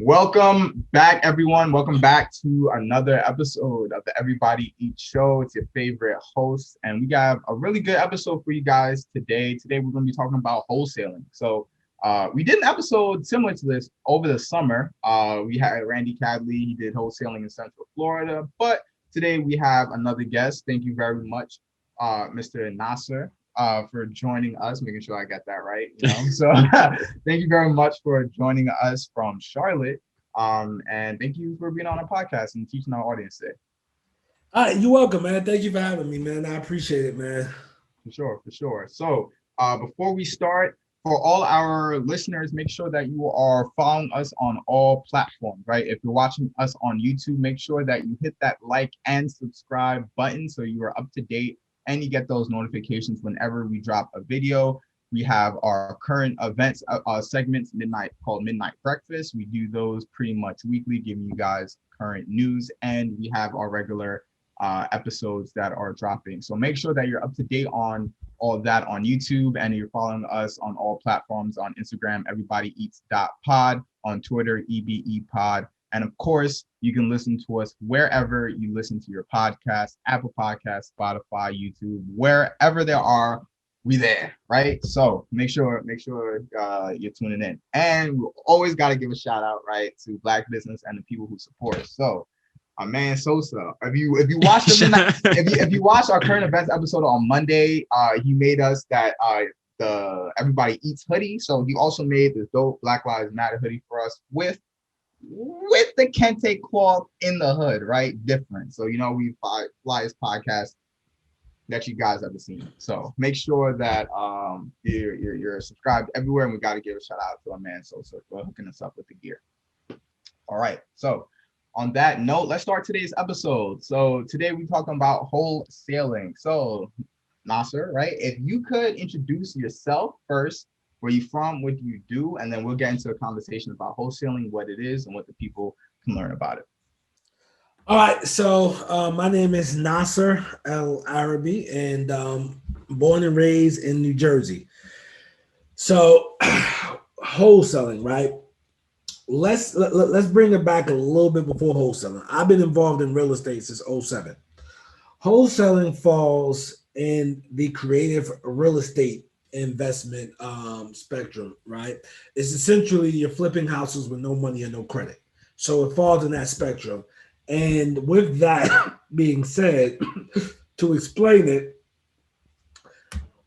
Welcome back, everyone. Welcome back to another episode of the Everybody Eats Show. It's your favorite host, and we got a really good episode for you guys today. Today, we're going to be talking about wholesaling. So, we did an episode similar to this over the summer. We had Randy Cadley. He did wholesaling in Central Florida. But today, we have another guest. Thank you very much, Mr. Naser, for joining us, making sure I got that right. So thank you very much for joining us from Charlotte. And thank you for being on our podcast and teaching our audience today. You're welcome, man. Thank you for having me, man. I appreciate it, man. For sure. So before we start, for all our listeners, make sure that you are following us on all platforms, right? If you're watching us on YouTube, make sure that you hit that like and subscribe button so you are up to date and you get those notifications whenever we drop a video. We have our current events segments called Midnight Breakfast. We do those pretty much weekly, giving you guys current news, and we have our regular episodes that are dropping. So make sure that you're up to date on all that on YouTube, and you're following us on all platforms on Instagram, everybodyeats.pod, on Twitter, EBEpod. And of course, you can listen to us wherever you listen to your podcast, Apple Podcasts, Spotify, YouTube, wherever there are, we there, right? So make sure you're tuning in. And we always got to give a shout out, right, to Black business and the people who support us. So our man Sosa, if you watch if you watch our current events episode on Monday, he made us the Everybody Eats hoodie. So he also made this dope Black Lives Matter hoodie for us with the Kente cloth in the hood, right? Different. So we fly his podcast that you guys ever seen. So make sure that you're subscribed everywhere, and we got to give a shout out to our man Sosa for hooking us up with the gear. All right. So on that note, let's start today's episode. So today we're talking about wholesaling. So Naser, right? If you could introduce yourself first, where you from, what do you do, and then we'll get into a conversation about wholesaling, what it is, and what the people can learn about it. All right, so my name is Nasar El Arabi, and born and raised in New Jersey. So wholesaling, right? Let's bring it back a little bit before wholesaling. I've been involved in real estate since 2007. Wholesaling falls in the creative real estate investment spectrum, right? It's essentially you're flipping houses with no money and no credit. So it falls in that spectrum. And with that being said, to explain it,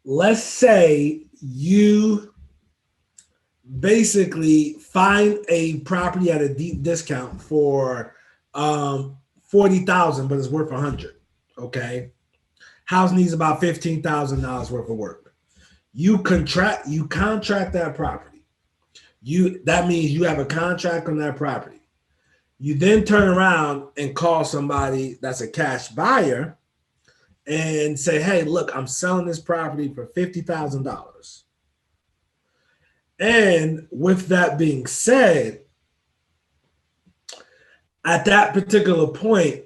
let's say you basically find a property at a deep discount for $40,000, but it's worth $100,000. Okay, house needs about $15,000 worth of work. You contract that property. That means you have a contract on that property. You then turn around and call somebody that's a cash buyer and say, hey, look, I'm selling this property for $50,000. And with that being said, at that particular point,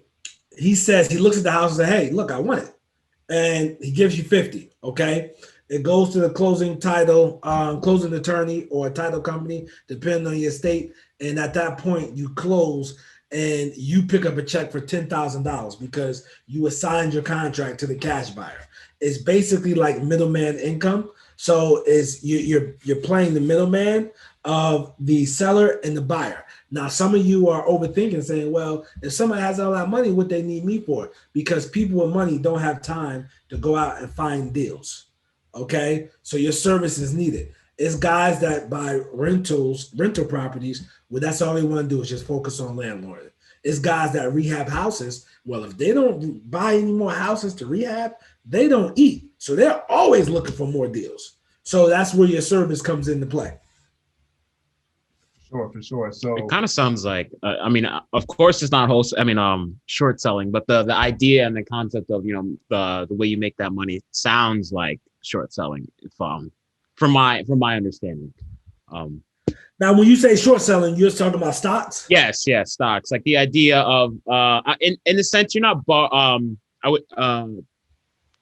he looks at the house and says, hey, look, I want it. And he gives you 50, okay? It goes to the closing attorney or a title company, depending on your state. And at that point, you close and you pick up a check for $10,000 because you assigned your contract to the cash buyer. It's basically like middleman income. So you're playing the middleman of the seller and the buyer. Now, some of you are overthinking, saying, well, if somebody has all that money, what they need me for? Because people with money don't have time to go out and find deals. Okay, so your service is needed. It's guys that buy rental properties where that's all they want to do is just focus on landlord. It's guys that rehab houses. Well, if they don't buy any more houses to rehab, they don't eat. So they're always looking for more deals. So that's where your service comes into play. For sure. So it kind of sounds like, of course it's not short selling, but the idea and the concept of, the way you make that money sounds like short selling, from my understanding. Now, when you say short selling, you're talking about stocks? Yes, stocks. Like the idea of, in the sense, you're not,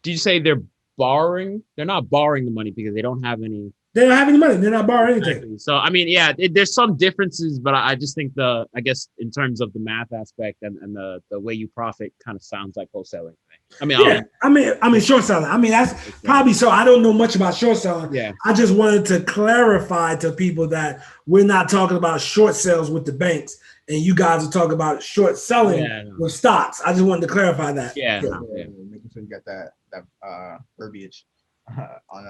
did you say they're borrowing? They're not borrowing the money because they don't have any They don't have any money. They're not borrowing anything. Exactly. So I mean, yeah, there's some differences, but I just think I guess in terms of the math aspect and the way you profit kind of sounds like wholesaling. I mean, Yeah, I mean, short selling. I mean, that's probably so. I don't know much about short selling. Yeah. I just wanted to clarify to people that we're not talking about short sales with the banks, and you guys are talking about short selling with stocks. I just wanted to clarify that. Yeah. Making sure you got that verbiage on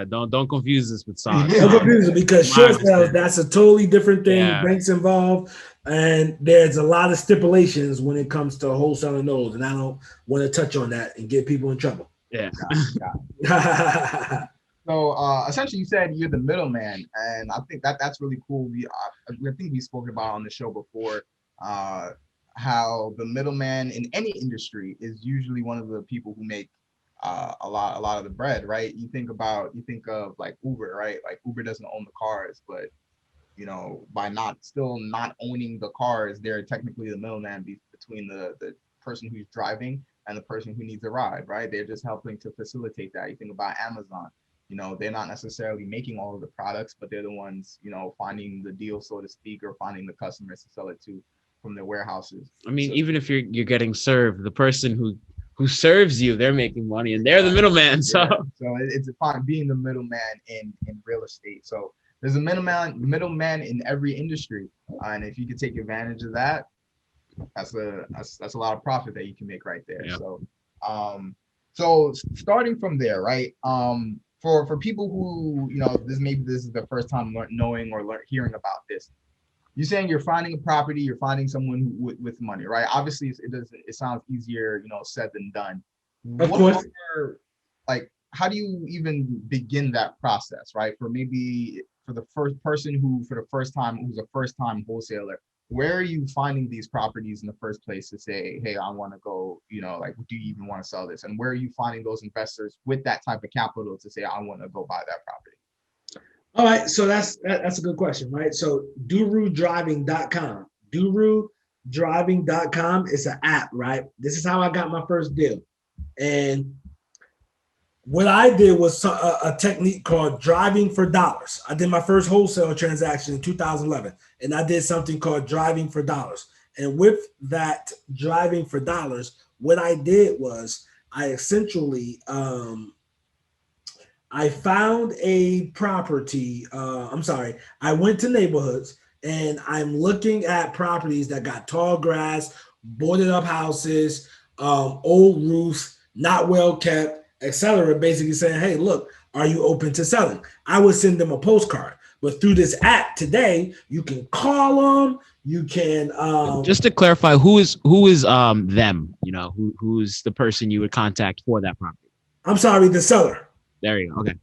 don't confuse this with stocks. Don't confuse it because short sales, that's a totally different thing. Yeah. Banks involved, and there's a lot of stipulations when it comes to wholesaling those, and I don't want to touch on that and get people in trouble. Yeah. So essentially, you said you're the middleman, and I think that's really cool. I think we spoke about on the show before how the middleman in any industry is usually one of the people who make a lot of the bread, right? You think of like Uber, right? Like Uber doesn't own the cars, but you know, by not owning the cars, they're technically the middleman between the person who's driving and the person who needs a ride, right? They're just helping to facilitate that. You think about Amazon, you know, they're not necessarily making all of the products, but they're the ones, you know, finding the deal, so to speak, or finding the customers to sell it to from their warehouses. I mean, even if you're getting served, the person who serves you, they're making money and they're the middleman. So it's fine being the middleman in real estate. So there's a middleman in every industry, and if you can take advantage of that, that's a lot of profit that you can make right there. Yeah. So starting from there, right? For people who, you know, this is the first time knowing or hearing about this. You're saying you're finding a property, you're finding someone with money, right? Obviously, it sounds easier, you know, said than done. Of course. Like, how do you even begin that process, right? For the first person who's a first-time wholesaler, where are you finding these properties in the first place to say, hey, I want to go, you know, like, do you even want to sell this? And where are you finding those investors with that type of capital to say, I want to go buy that property? All right, so that's a good question, right? So DoruDriving.com. DoruDriving.com is an app, right? This is how I got my first deal. And what I did was a technique called driving for dollars. I did my first wholesale transaction in 2011, and I did something called driving for dollars. And with that driving for dollars, what I did was I essentially I found a property. I went to neighborhoods and I'm looking at properties that got tall grass, boarded up houses, old roofs, not well kept, etc. Basically saying, hey, look, are you open to selling? I would send them a postcard. But through this app today, you can call them. You can just to clarify, who is them? You know, who's the person you would contact for that property? I'm sorry, the seller. There you go. Okay.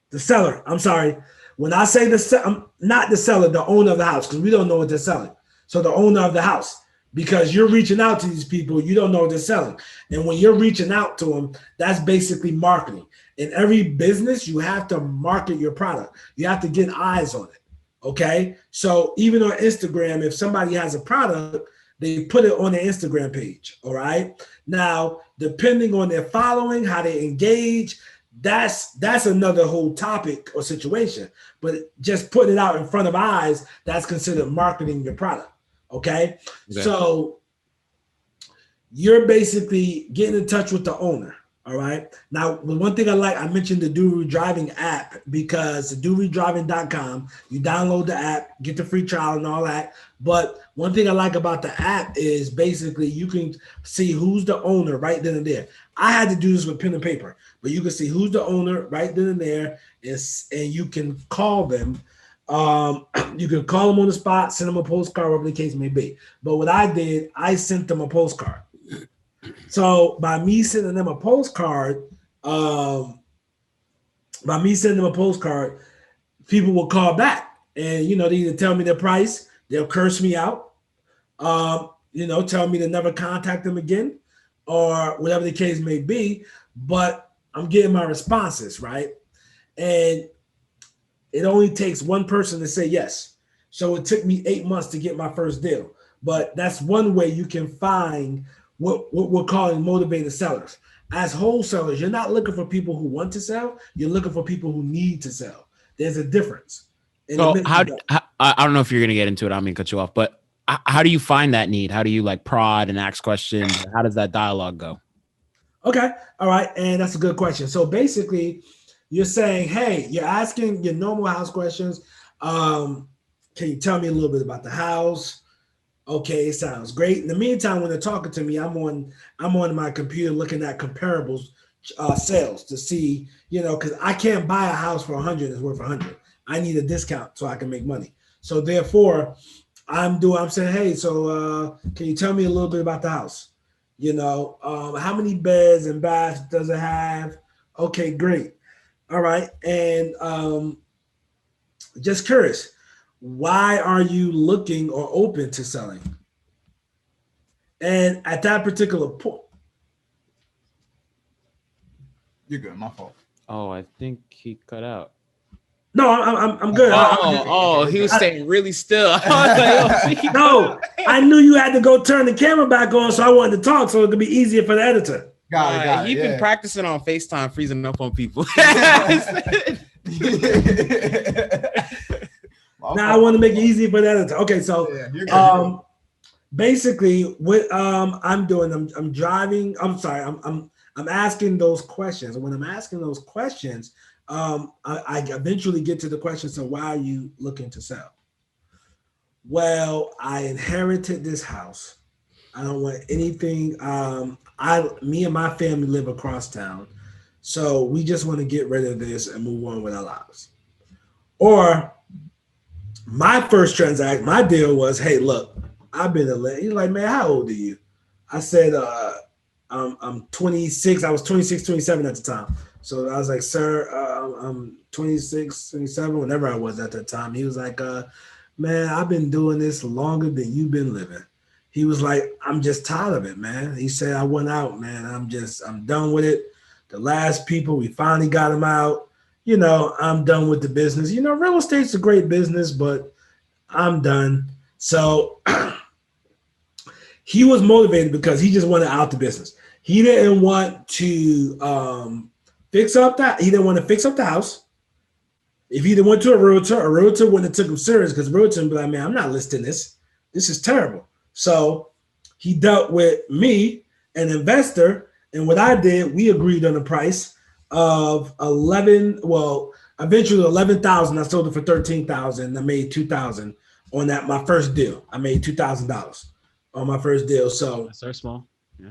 The seller. I'm sorry. When I say not the seller, the owner of the house, because we don't know what they're selling. So the owner of the house, because you're reaching out to these people, you don't know what they're selling. And when you're reaching out to them, that's basically marketing. In every business, you have to market your product. You have to get eyes on it. Okay. So even on Instagram, if somebody has a product, they put it on their Instagram page. All right. Now, depending on their following, how they engage, that's another whole topic or situation. But just putting it out in front of eyes, that's considered marketing your product. Okay. So you're basically getting in touch with the owner. All right. Now, one thing I mentioned the Doru Driving app, because the DoruDriving.com, you download the app, get the free trial and all that. But one thing I like about the app is basically you can see who's the owner right then and there. I had to do this with pen and paper, but you can see who's the owner right then and there, and you can call them. You can call them on the spot, send them a postcard, whatever the case may be. But what I did, I sent them a postcard. So by me sending them a postcard, people will call back, and they either tell me their price, they'll curse me out, tell me to never contact them again, or whatever the case may be. But I'm getting my responses, right? And it only takes one person to say yes. So it took me 8 months to get my first deal. But that's one way you can find what we're calling motivated sellers. As wholesalers, you're not looking for people who want to sell. You're looking for people who need to sell. There's a difference. So I don't know if you're gonna get into it. I don't mean to cut you off, but how do you find that need? How do you like prod and ask questions? How does that dialogue go? Okay, all right, and that's a good question. So basically, you're saying, hey, you're asking your normal house questions. Can you tell me a little bit about the house? Okay, it sounds great. In the meantime, when they're talking to me, I'm on my computer looking at comparables sales to see, because I can't buy a house for 100 that's worth 100. I need a discount so I can make money. So therefore, I'm saying, hey, so can you tell me a little bit about the house? How many beds and baths does it have? Okay, great. All right, and just curious, why are you looking or open to selling? And at that particular point, You're good. My fault. Oh, I think he cut out. no, I'm good. He was staying really still. I was like, oh, No, I knew you had to go turn the camera back on, so I wanted to talk so it could be easier for the editor. Got it. You've been practicing on FaceTime, freezing up on people. Now I want to make it easy for the editor. Okay, so basically what I'm doing, I'm driving. I'm sorry, I'm asking those questions. And when I'm asking those questions, I eventually get to the question. So why are you looking to sell? Well, I inherited this house. I don't want anything. Me and my family live across town, so we just want to get rid of this and move on with our lives. Or my first transaction, my deal was, hey, look, I've been he's like, man, how old are you? I said, I'm 26. I was 26, 27 at the time. So I was like, sir, I'm 26, 27, whenever I was at that time. He was like, man, I've been doing this longer than you've been living. He was like, I'm just tired of it, man. He said, I went out, man. I'm done with it. The last people, we finally got them out. I'm done with the business. Real estate's a great business, but I'm done. So he was motivated because he just wanted out the business. He didn't want to fix up that. He didn't want to fix up the house. If he went to a realtor wouldn't have took him serious because realtor would be like, man, I'm not listing this. This is terrible. So he dealt with me, an investor, and what I did, we agreed on a price of eventually 11,000. I sold it for 13,000. I made 2,000 on that. My first deal, I made $2,000 on my first deal. So that's very small. Yeah.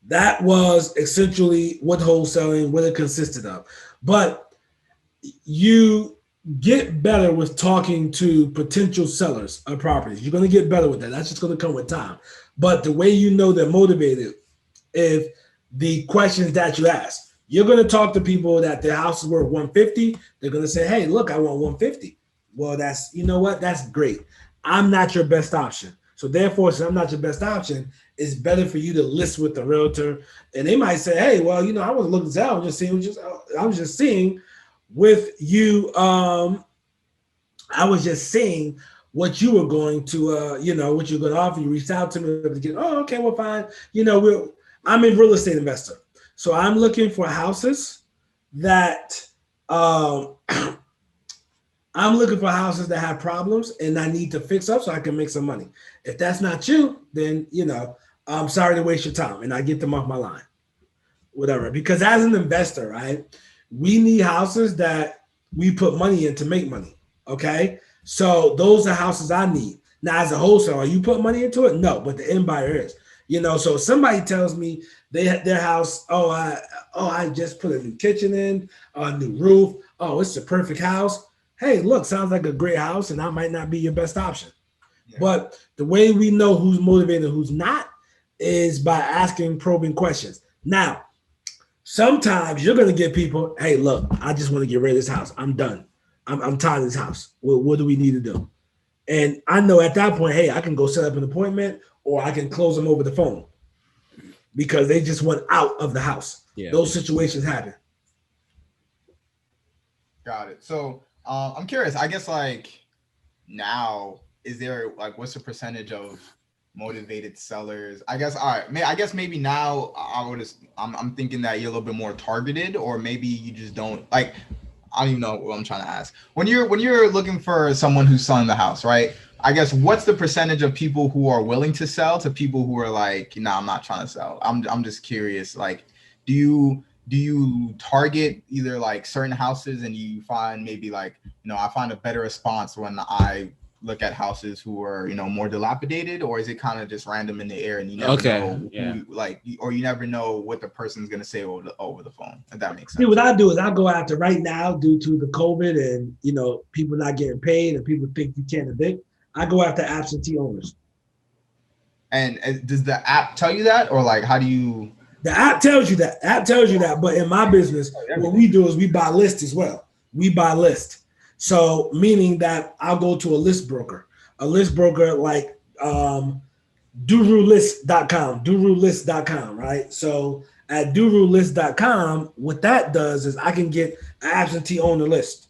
That was essentially what wholesaling, what it consisted of. But you get better with talking to potential sellers of properties. You're going to get better with that. That's just going to come with time. But the way you know they're motivated is the questions that you ask. You're going to talk to people that their house is worth 150. They're going to say, hey, look, I want 150. Well, that's great. I'm not your best option. So therefore, since I'm not your best option, it's better for you to list with the realtor. And they might say, hey, well, I wasn't looking to sell. I was just seeing with you. I was just seeing what you were going to, what you're going to offer. You reached out to me. Okay, well, fine. I'm a real estate investor. So I'm looking for houses that have problems and I need to fix up so I can make some money. If that's not you, then, I'm sorry to waste your time and I get them off my line, whatever. Because as an investor, right, we need houses that we put money in to make money. Okay. So those are houses I need. Now, as a wholesaler, you put money into it? No, but the end buyer is. So if somebody tells me their house, I just put a new kitchen in, a new roof. Oh, it's the perfect house. Hey, look, sounds like a great house, and I might not be your best option. Yeah. But the way we know who's motivated and who's not is by asking probing questions. Now, sometimes you're going to get people, hey, look, I just want to get rid of this house. I'm done. I'm tired of this house. What do we need to do? And I know at that point, hey, I can go set up an appointment or I can close them over the phone because they just want out of the house. Yeah. Those situations happen. Got it. So I'm curious, I guess like now, is there like, what's the percentage of motivated sellers. I guess all right. I guess maybe now I'm thinking that you're a little bit more targeted, or maybe you just don't like. I don't even know what I'm trying to ask. When you're looking for someone who's selling the house, right? I guess what's the percentage of people who are willing to sell to people who are like, nah, I'm not trying to sell. I'm just curious. Like, do you target either like certain houses and you find maybe like, I find a better response when I look at houses who are, more dilapidated, or is it kind of just random in the air and you never know who, like, or you never know what the person's gonna say over the phone, if that makes See, sense. what I do is I go after right now due to the COVID and people not getting paid and people think you can't evict. I go after absentee owners. And does the app tell you that, or like how do you? The app tells you that. But in my business, what we do is we buy list as well. We buy list. So meaning that I'll go to a list broker like durulist.com, right? So at durulist.com, what that does is I can get an absentee owner list.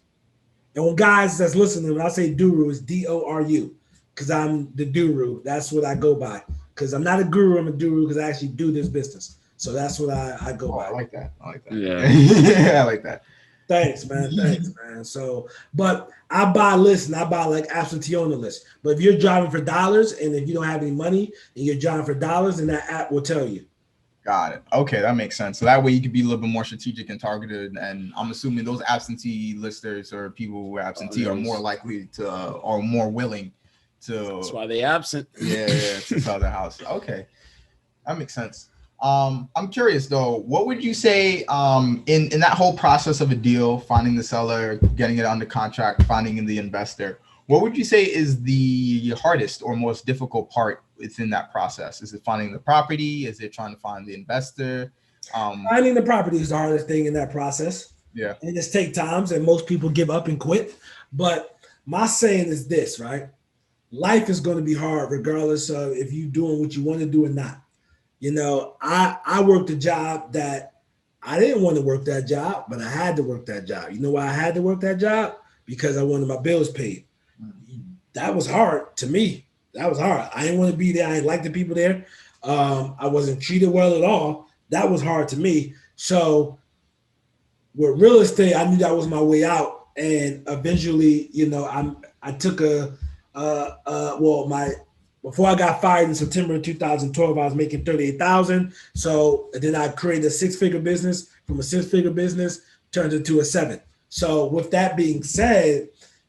And when guys that's listening, when I say Doru, it's DORU, because I'm the Doru. That's what I go by. Because I'm not a guru, I'm a Doru because I actually do this business. So that's what I go by. I like that. Yeah. Yeah, I like that. Thanks, man. So, but I buy lists and I buy like absentee owner lists. But if you're driving for dollars and if you don't have any money and you're driving for dollars, then that app will tell you. Got it. Okay, that makes sense. So that way you could be a little bit more strategic and targeted. And I'm assuming those absentee listers or people who are absentee are more likely to or more willing to. That's why they absent. Yeah, to sell their house. Okay, that makes sense. I'm curious though, what would you say in that whole process of a deal, finding the seller, getting it under contract, finding the investor, what would you say is the hardest or most difficult part within that process? Is it finding the property? Is it trying to find the investor? Finding the property is the hardest thing in that process. Yeah. And it just takes times and most people give up and quit. But my saying is this, right? Life is going to be hard regardless of if you're doing what you want to do or not. I worked a job that I didn't want to work that job, but I had to work that job. You know why I had to work that job? Because I wanted my bills paid. That was hard to me. That was hard. I didn't want to be there. I didn't like the people there. I wasn't treated well at all. That was hard to me. So with real estate, I knew that was my way out. And eventually, I took before I got fired in September of 2012, I was making $38,000. So then I created a six-figure business. From a six-figure business, turned into a seven. So with that being said,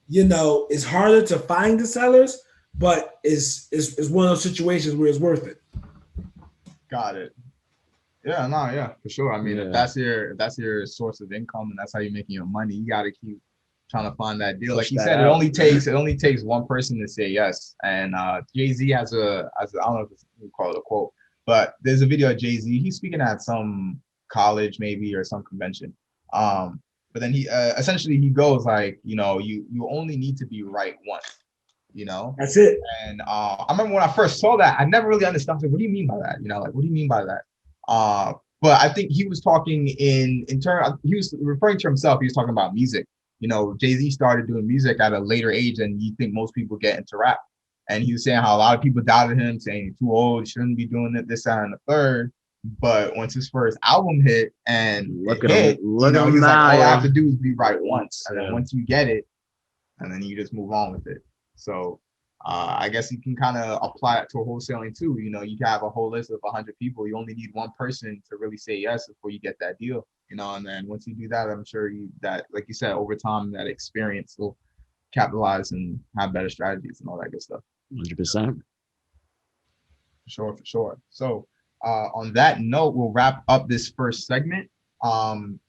it's harder to find the sellers, but it's one of those situations where it's worth it. Got it. Yeah, for sure. I mean, if that's your source of income and that's how you're making your money, you got to keep trying to find that deal. Like you said, it only takes one person to say yes. And Jay-Z has I don't know if you call it a quote, but there's a video of Jay-Z. He's speaking at some college maybe or some convention. But then he essentially he goes like, you only need to be right once. That's it. And I remember when I first saw that, I never really understood. Like, what do you mean by that? What do you mean by that? But I think he was talking in terms. He was referring to himself. He was talking about music. Jay-Z started doing music at a later age than you think most people get into rap. And he was saying how a lot of people doubted him, saying he's too old, shouldn't be doing it, this, that, and the third. But once his first album hit and look at him he's now, like, all I have to do is be right once. And then once you get it, and then you just move on with it. So I guess you can kind of apply it to wholesaling too. You can have a whole list of 100 people. You only need one person to really say yes before you get that deal. And then once you do that, I'm sure that, like you said, over time, that experience will capitalize and have better strategies and all that good stuff. 100%. For sure. So on that note, we'll wrap up this first segment. And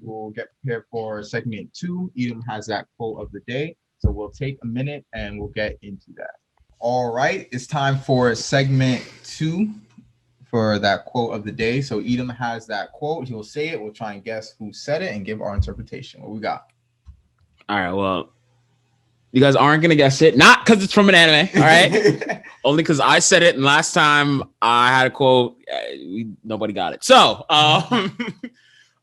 we'll get prepared for segment 2. Edom has that quote of the day. So we'll take a minute and we'll get into that. All right, it's time for segment 2 for that quote of the day. So Edom has that quote. He'll say it. We'll try and guess who said it and give our interpretation. What we got? All right, well, you guys aren't going to guess it. Not because it's from an anime, all right? Only because I said it, and last time I had a quote, nobody got it. So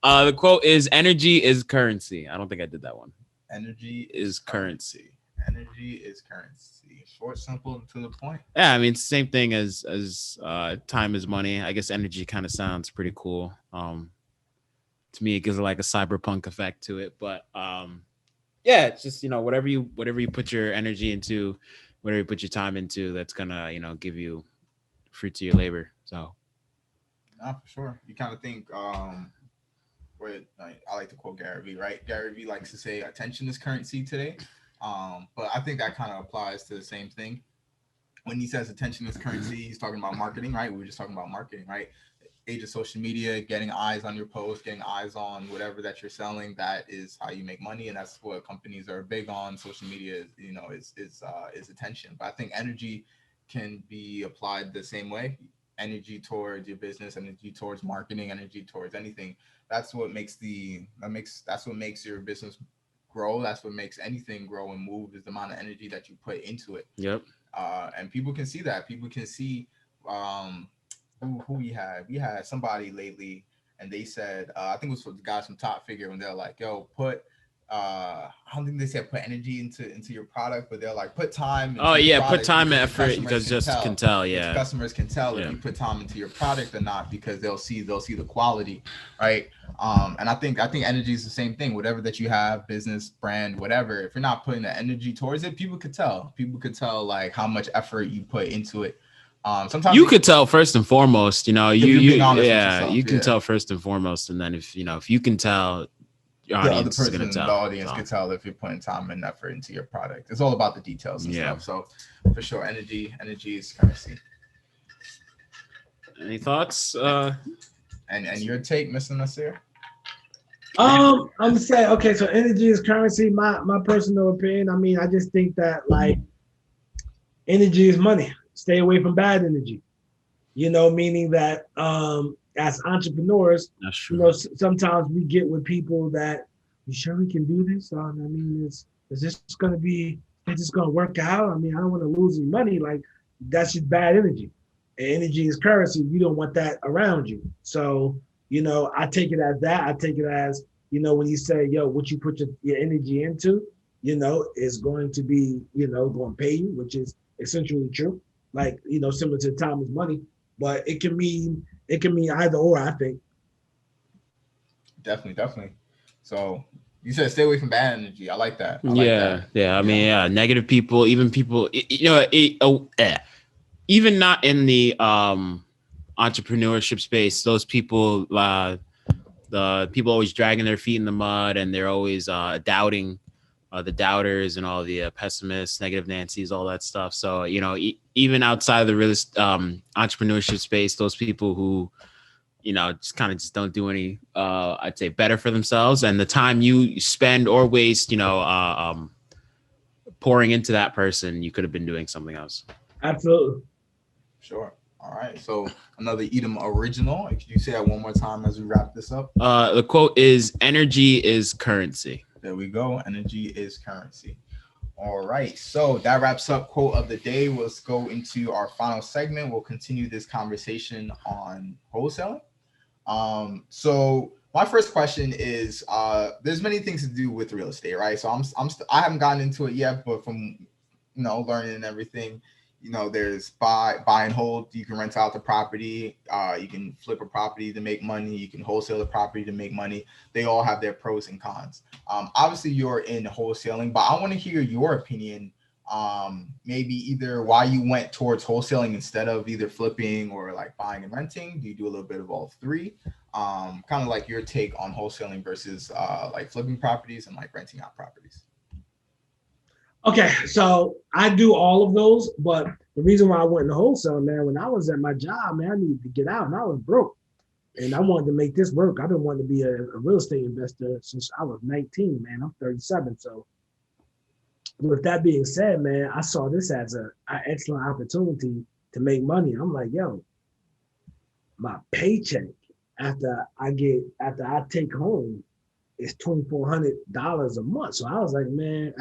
the quote is, energy is currency. I don't think I did that one. Energy is currency. Energy is currency. Short, simple, and to the point. Yeah, I mean, same thing as time is money. I guess energy kind of sounds pretty cool. To me, it gives like a cyberpunk effect to it. But yeah, it's just whatever you put your energy into, whatever you put your time into, that's gonna give you fruit to your labor. So Nah, for sure. You kind of think where like, I like to quote Gary Vee, right? Gary Vee likes to say attention is currency today. But I think that kind of applies to the same thing. When he says attention is currency, he's talking about marketing, right? We were just talking about marketing, right? Age of social media, getting eyes on your post, getting eyes on whatever that you're selling. That is how you make money, and that's what companies are big on. Social media, is attention. But I think energy can be applied the same way. Energy towards your business, energy towards marketing, energy towards anything. That's what makes your business grow. That's what makes anything grow and move, is the amount of energy that you put into it. yep. And people can see that. People can see um, who we had somebody lately, and they said I think it was for the guys from Top Figure, when they're like, "Yo, put." I don't think they said put energy into your product, but they're like put time. Into Oh your yeah, put product time and because your effort customers because just tell. can tell. Because Yeah, customers can tell if yeah, you put time into your product or not, because they'll see the quality, right? And I think energy is the same thing. Whatever that you have, business, brand, whatever, if you're not putting the energy towards it, people could tell. People could tell like how much effort you put into it. Sometimes you could tell first and foremost. if you're being honest with Yeah, yourself, you can yeah. tell first and foremost, and then if you can tell, your The other audience is person gonna in the tell. audience So could tell if you're putting time and effort into your product. It's all about the details and yeah. stuff. So for sure, energy is currency. Any thoughts? And your take, Mr. Nasir? I'm saying, okay, so energy is currency. My personal opinion. I mean, I just think that like energy is money. Stay away from bad energy. Meaning that as entrepreneurs, That's true. sometimes we get with people that, you sure we can do this? I mean, is this going to be, is this going to work out? I mean, I don't want to lose any money. Like, that's just bad energy. And energy is currency. You don't want that around you. So, I take it as that. I take it as, when you say, yo, what you put your energy into, is going to be, going to pay you, which is essentially true. Like, similar to time is money, but it can mean either or, I think. Definitely. So you said stay away from bad energy. I like that. I like Yeah, that. yeah. I mean, yeah, negative people, even people, even not in the entrepreneurship space. Those people, the people always dragging their feet in the mud, and they're always doubting, the doubters and all the pessimists, negative Nancy's, all that stuff. So even outside of the real entrepreneurship space, those people who just don't do any I'd say better for themselves, and the time you spend or waste pouring into that person, you could have been doing something else. Absolutely. Sure. All right. So another Edom original. Could you say that one more time as we wrap this up? The quote is, energy is currency. There we go. Energy is currency. All right. So that wraps up quote of the day. Let's go into our final segment. We'll continue this conversation on wholesaling. So my first question is, there's many things to do with real estate, right? So I haven't gotten into it yet, but from, learning and everything, there's buy and hold. You can rent out the property. You can flip a property to make money. You can wholesale the property to make money. They all have their pros and cons. Obviously you're in wholesaling, but I want to hear your opinion. Maybe either why you went towards wholesaling instead of either flipping or like buying and renting. Do you do a little bit of all three? Kind of like your take on wholesaling versus like flipping properties and like renting out properties. Okay, so I do all of those, but the reason why I went into wholesale, man, when I was at my job, man, I needed to get out and I was broke. And I wanted to make this work. I've been wanting to be a real estate investor since I was 19, man. I'm 37. So with that being said, man, I saw this as an excellent opportunity to make money. I'm like, yo, my paycheck after I take home is $2,400 a month. So I was like, man,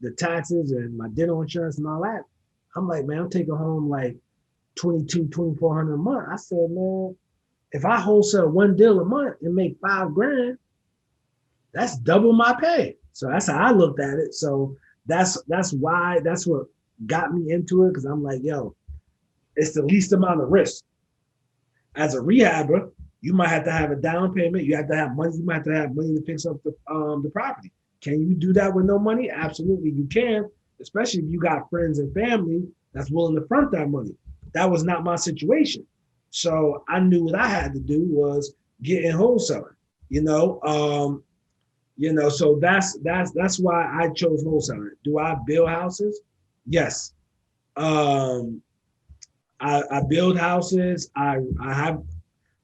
the taxes and my dental insurance and all that, I'm like, man, I'm taking home like $2,400 a month. I said, man, if I wholesale one deal a month and make $5,000, that's double my pay. So that's how I looked at it. So that's what got me into it, because I'm like, yo, it's the least amount of risk. As a rehabber, you might have to have a down payment. You have to have money. You might have to have money to fix up the property. Can you do that with no money? Absolutely, you can. Especially if you got friends and family that's willing to front that money. That was not my situation, so I knew what I had to do was get in wholesaling. So that's why I chose wholesaling. Do I build houses? Yes. I build houses. I have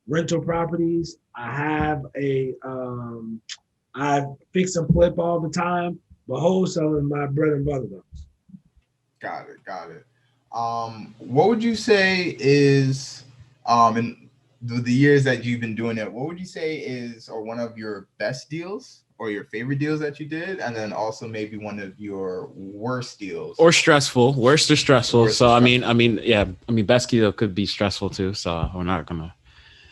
rental properties. I fix and flip all the time, but wholesaling is my bread and butter though. Got it. What would you say is in the years that you've been doing it, what would you say is or one of your best deals or your favorite deals that you did, and then also maybe one of your worst deals or stressful, worst or stressful. Worst So or I mean, best deal could be stressful too. So we're not gonna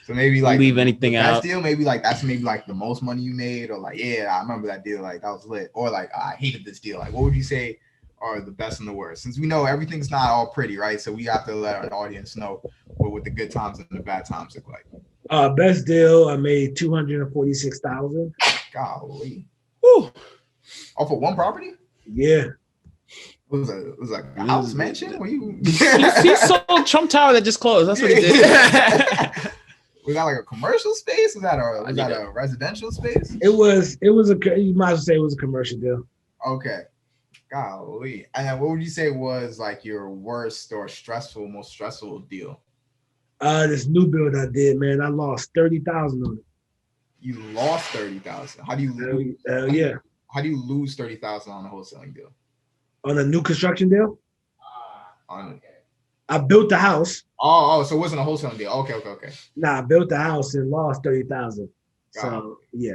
so maybe like leave anything the out. best deal, maybe like that's maybe like the most money you made, or like I remember that deal, like that was lit, or like I hated this deal. Like what would you say are the best and the worst? Since we know everything's not all pretty, right? So we have to let our audience know what the good times and the bad times look like. Best deal, I made $246,000. Golly. Woo. Off of one property? Yeah. It was like a house mansion? Were you he sold Trump Tower that just closed. That's what he did. Was that like a commercial space? Was that a residential space? It was you might as well say it was a commercial deal. Okay. Golly. And then what would you say was like your worst or most stressful deal? This new build I did, man, I lost $30,000 on it. You lost $30,000. How do you lose? Yeah. How do you lose $30,000 on a wholesaling deal? On a new construction deal? On I built the house. Oh, so it wasn't a wholesaling deal. Okay. Nah, I built the house and lost $30,000. So yeah.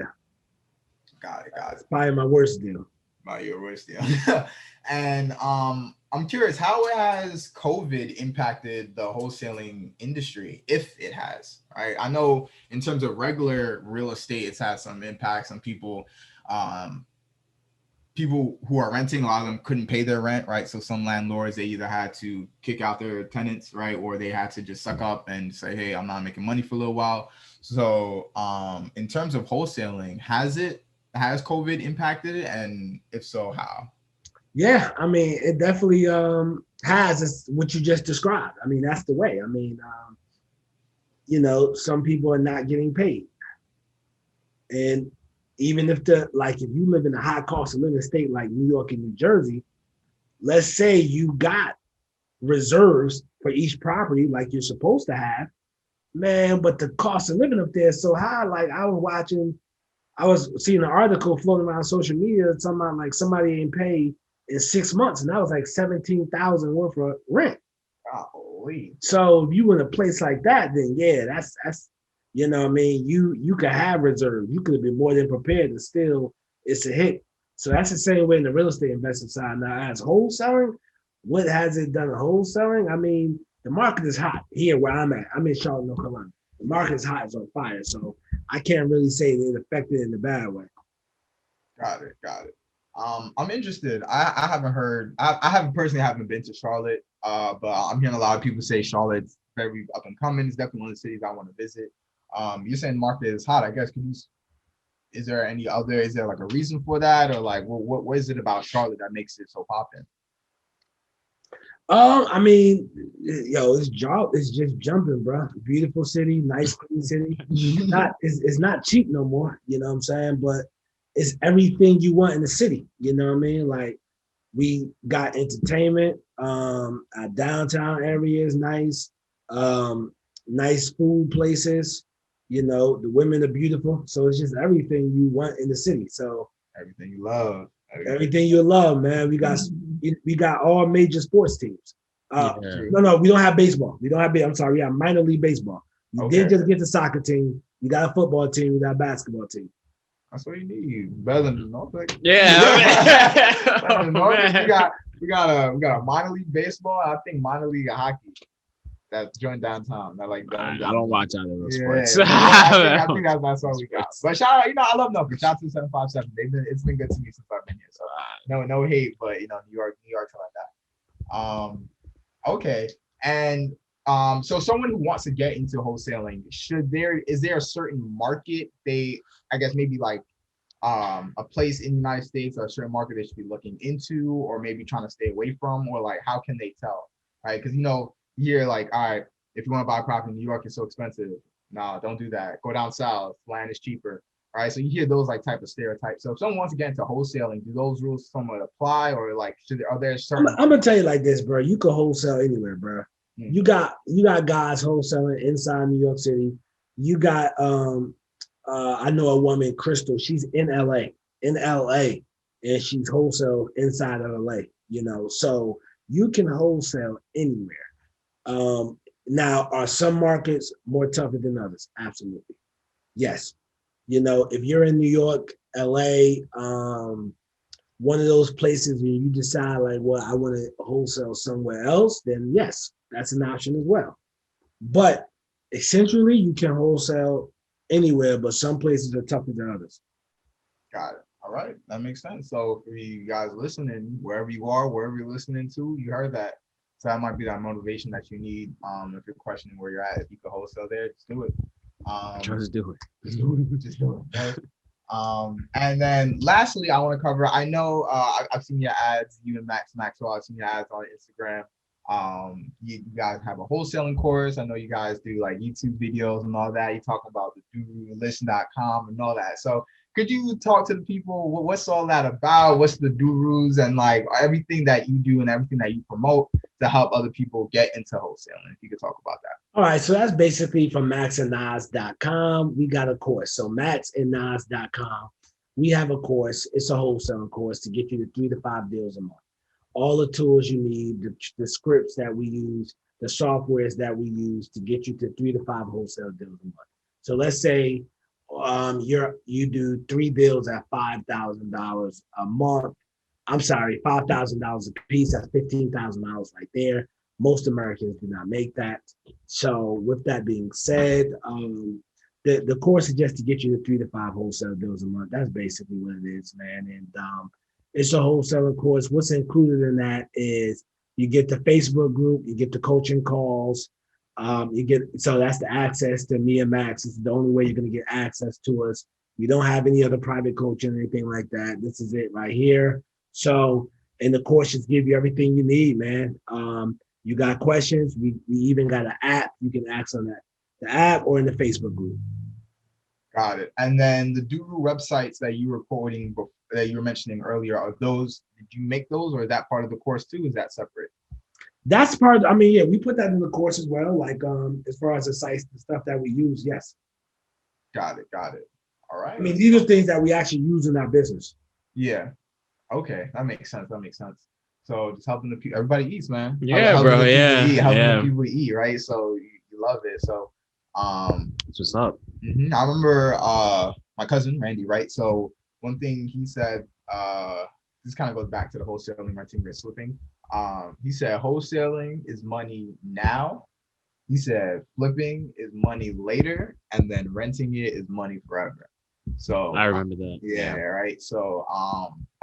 Got it. It's probably my worst deal. Your worst deal. And I'm curious, how has COVID impacted the wholesaling industry, if it has, right? I know in terms of regular real estate, it's had some impacts on people. People who are renting, a lot of them couldn't pay their rent, right? So some landlords, they either had to kick out their tenants, right? Or they had to just suck up and say, hey, I'm not making money for a little while. So in terms of wholesaling, has COVID impacted it? And if so, how? Yeah, I mean, it definitely has. It's what you just described. I mean, that's the way. I mean, some people are not getting paid. And even if if you live in a high cost of living state like New York and New Jersey, let's say you got reserves for each property like you're supposed to have, man, but the cost of living up there is so high. Like I was seeing an article floating around social media talking about like somebody ain't paid in 6 months, and that was like $17,000 worth of rent. Golly. So if you in a place like that, then yeah, that's you know what I mean, you could have reserve. You could be more than prepared, and still it's a hit. So that's the same way in the real estate investing side. Now, as wholesaling, what has it done to wholesaling? I mean, the market is hot here where I'm at. I'm in Charlotte, North Carolina. The market is hot, it's on fire. So I can't really say it affected in a bad way. Got it. I'm interested. I haven't heard. I haven't been to Charlotte. But I'm hearing a lot of people say Charlotte's very up and coming. It's definitely one of the cities I want to visit. You're saying the market is hot. I guess is there like a reason for that, or like what is it about Charlotte that makes it so poppin'? I mean, it's just jumping, bro. Beautiful city, nice clean city. It's not cheap no more, you know what I'm saying? But it's everything you want in the city, you know what I mean? Like we got entertainment, our downtown area is nice, nice food places, the women are beautiful. So it's just everything you want in the city. So everything you love. Everything you love, man. We got all major sports teams. No, we don't have baseball. We have minor league baseball. We did just get the soccer team. We got a football team. We got a basketball team. That's what you need. Better than Norfolk. Yeah. We got a minor league baseball. I think minor league hockey. that joint downtown. That like I don't watch either of those sports. I think that's all we got. But shout out, I love Numbers. Shout out to 757. It's been good to me since I've been here. So no hate, but New York like that. Okay. And so someone who wants to get into wholesaling, is there a certain market I guess maybe like a place in the United States or a certain market they should be looking into or maybe trying to stay away from, or like how can they tell? Right? Because you hear like, all right, if you want to buy a property in New York, it's so expensive. No, don't do that. Go down south, land is cheaper. All right. So you hear those like type of stereotypes. So if someone wants to get into wholesaling, do those rules somewhat apply, or like are there certain I'm gonna tell you like this, bro. You can wholesale anywhere, bro. You got guys wholesaling inside New York City. You got I know a woman, Crystal, she's in LA, and she's wholesale inside of LA, so you can wholesale anywhere. Now, are some markets more tougher than others? Absolutely. Yes. If you're in New York, LA, one of those places where you decide like, well, I want to wholesale somewhere else, then yes, that's an option as well. But essentially, you can wholesale anywhere, but some places are tougher than others. Got it. All right. That makes sense. So for you guys listening, wherever you are, wherever you're listening to, you heard that. So that might be that motivation that you need. If you're questioning where you're at, if you could wholesale there, just do it. Just do it. Just do it. Right? And then lastly, I want to cover, I know I've seen your ads, you and Maxwell, I've seen your ads on Instagram. You guys have a wholesaling course. I know you guys do like YouTube videos and all that. You talk about the DoruListen.com and all that. So could you talk to the people? What's all that about? What's the Durus and like everything that you do and everything that you promote to help other people get into wholesaling? If you could talk about that. All right. So that's basically from maxandnas.com. We got a course. So maxandnas.com. We have a course. It's a wholesaling course to get you to 3 to 5 deals a month. All the tools you need, the scripts that we use, the softwares that we use to get you to 3 to 5 wholesale deals a month. So let's say you do 3 deals at $5,000 a month. I'm sorry, $5,000 a piece. That's $15,000 right there. Most Americans do not make that. So with that being said, the course is just to get you to 3 to 5 wholesale deals a month. That's basically what it is, man. And it's a wholesaling course. What's included in that is you get the Facebook group, you get the coaching calls, so that's the access to me and Max. It's the only way you're going to get access to us. We don't have any other private coaching or anything like that. This is it right here. So, and the course just give you everything you need, man. You got questions. We even got an app. You can ask on that, the app or in the Facebook group. Got it. And then the Doru websites that you were quoting, that you were mentioning earlier, did you make those, or is that part of the course too? Is that separate? That's part of, we put that in the course as well. Like as far as the sites, the stuff that we use, yes. Got it. All right. These are things that we actually use in our business. Yeah. Okay. That makes sense. So just helping everybody eats, man. Yeah, bro. Helping people eat, right? So you love it. So that's what's up. I remember my cousin Randy, right? So one thing he said, this kind of goes back to the wholesaling, renting, risk flipping. He said wholesaling is money now. He said flipping is money later, and then renting it is money forever. So I remember that. Yeah, right. So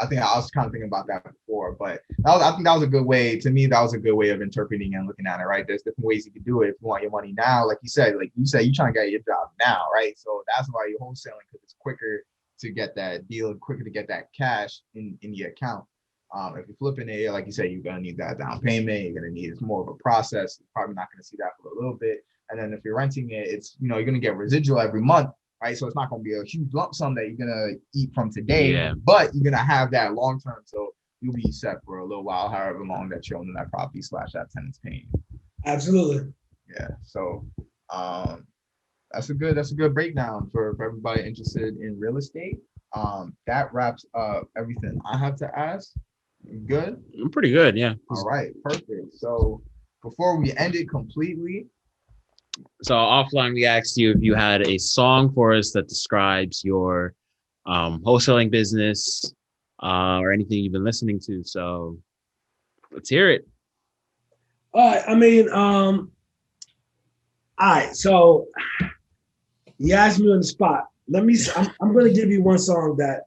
I think I was kind of thinking about that before, but I think that was a good way. To me, that was a good way of interpreting and looking at it, right? There's different ways you can do it. If you want your money now, like you said, you're trying to get your job now, right? So that's why you're wholesaling, because it's quicker to get that deal and quicker to get that cash in your account. If you're flipping it, like you said, you're gonna need that down payment. You're gonna need, it's more of a process. You're probably not gonna see that for a little bit. And then if you're renting it, it's, you're gonna get residual every month, right? So it's not gonna be a huge lump sum that you're gonna eat from today, but you're gonna have that long term. So you'll be set for a little while, however long that you're owning that property / that tenant's paying. Absolutely. Yeah. So that's a good breakdown for everybody interested in real estate. That wraps up everything I have to ask. Good? I'm pretty good, yeah. All right, perfect. So before we end it completely. So offline, we asked you if you had a song for us that describes your wholesaling business or anything you've been listening to. So let's hear it. All right. All right, so you asked me on the spot. I'm going to give you one song that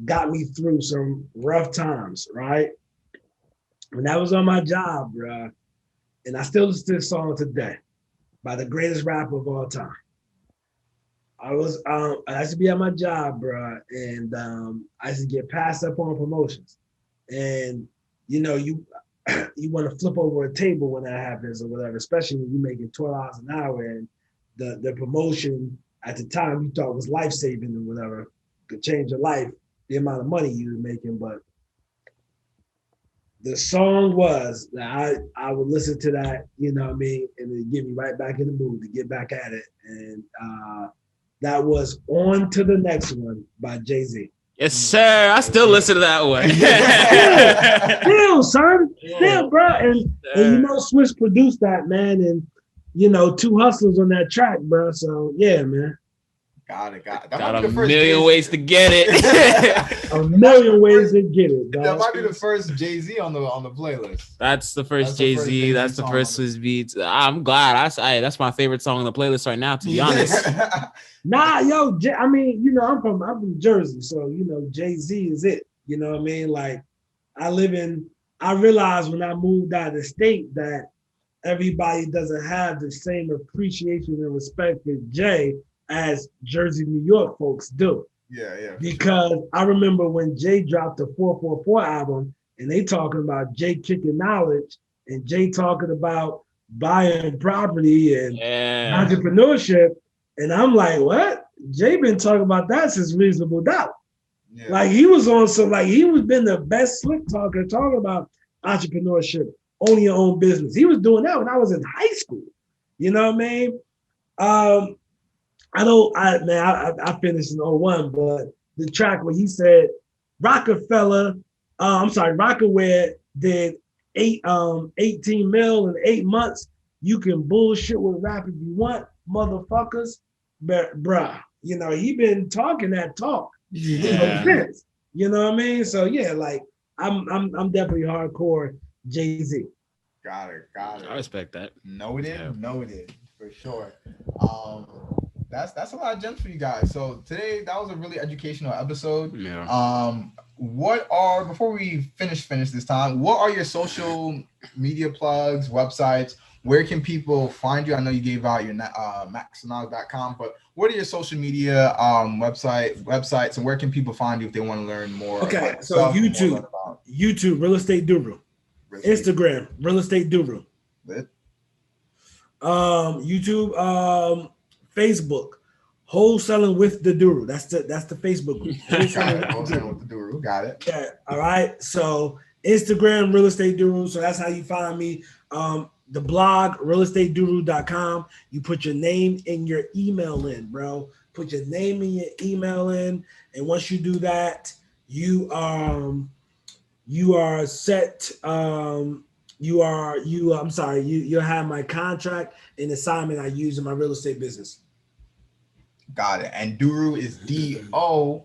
got me through some rough times, right? When I was on my job, bruh, and I still listen to this song today by the greatest rapper of all time. I used to be at my job, bruh, and I used to get passed up on promotions. And you you want to flip over a table when that happens or whatever, especially when you're making $12 an hour and the promotion at the time you thought was life saving or whatever could change your life, the amount of money you were making. But the song was that I would listen to that, you know what I mean, and it get me right back in the mood to get back at it. And that was On to the Next One by Jay-Z. Yes, sir. I still listen to that one. Still, son. Still, bro. And you know, Swiss produced that, man. And, you know, Two Hustlers on that track, bro. So, yeah, man. Got it. That Got might a be the first million Jay-Z. ways to get it. A million ways to get it, dog. That might be the first Jay-Z on the playlist. That's the first Jay-Z. That's the first Swiss Beats. I'm glad. That's my favorite song on the playlist right now, to be honest. Nah, yo, I mean, you know, I'm from Jersey, so you know, Jay-Z is it. You know what I mean? Like, I realized when I moved out of the state that everybody doesn't have the same appreciation and respect for Jay as Jersey, New York folks do. Yeah. Because I remember when Jay dropped the 444 album and they talking about Jay kicking knowledge and Jay talking about buying property and entrepreneurship. And I'm like, what? Jay been talking about that since Reasonable Doubt. Yeah. Like he was on some, like he was been the best slick talker talking about entrepreneurship, owning your own business. He was doing that when I was in high school. You know what I mean? I finished in 01, but the track where he said Rockaware did 18 mil in 8 months. You can bullshit with rap if you want, motherfuckers. But bruh, you know, he been talking that talk. Yeah. You know what I mean? So yeah, like I'm definitely hardcore Jay-Z. Got it. I respect that. Noted for sure. That's a lot of gems for you guys. So today that was a really educational episode. Yeah. Before we finish this time, what are your social media plugs, websites? Where can people find you? I know you gave out your maxanal.com, but what are your social media websites, and where can people find you if they want to learn more? Okay, so YouTube, Real Estate Doru. Instagram, Real Estate Doru. YouTube, Facebook, Wholesaling with the Doru. That's the Facebook group. Wholesaling with the Doru. Got it. Yeah. All right. So Instagram, Real Estate Doru. So that's how you find me. The blog, realestatedoru.com. You put your name and your email in, bro. Put your name and your email in, and once you do that, you are set. You'll have my contract and assignment I use in my real estate business. Got it. And Doru is DORU,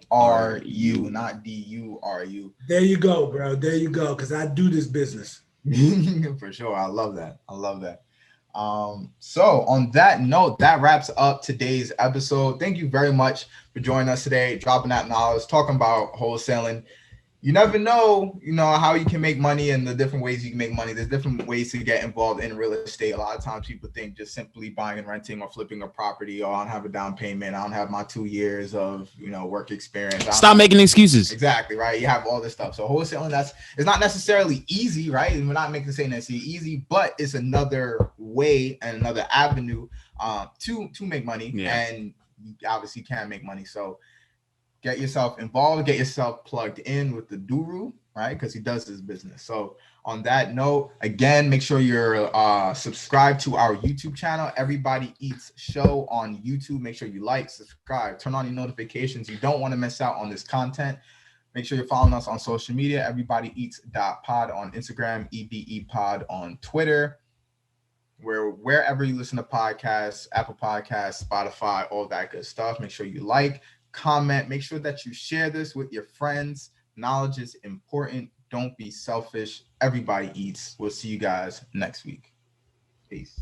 not DURU. There you go, bro. There you go. Because I do this business. For sure. I love that. So on that note, that wraps up today's episode. Thank you very much for joining us today, dropping that knowledge, talking about wholesaling. You never know, how you can make money and the different ways you can make money. There's different ways to get involved in real estate. A lot of times people think just simply buying and renting or flipping a property, I don't have a down payment, I don't have my 2 years of, work experience. Stop making excuses. Exactly, right? You have all this stuff. So wholesaling, it's not necessarily easy, right? And we're not saying it's easy, but it's another way and another avenue to make money. Yeah. And you obviously can make money. So get yourself involved, get yourself plugged in with the Doru, right? Because he does his business. So on that note, again, make sure you're subscribed to our YouTube channel, Everybody Eats Show on YouTube. Make sure you like, subscribe, turn on your notifications. You don't want to miss out on this content. Make sure you're following us on social media, everybodyeats.pod on Instagram, EBEpod on Twitter. Wherever you listen to podcasts, Apple Podcasts, Spotify, all that good stuff. Make sure you like, comment, make sure that you share this with your friends. Knowledge is important. Don't be selfish. Everybody eats. We'll see you guys next week. Peace.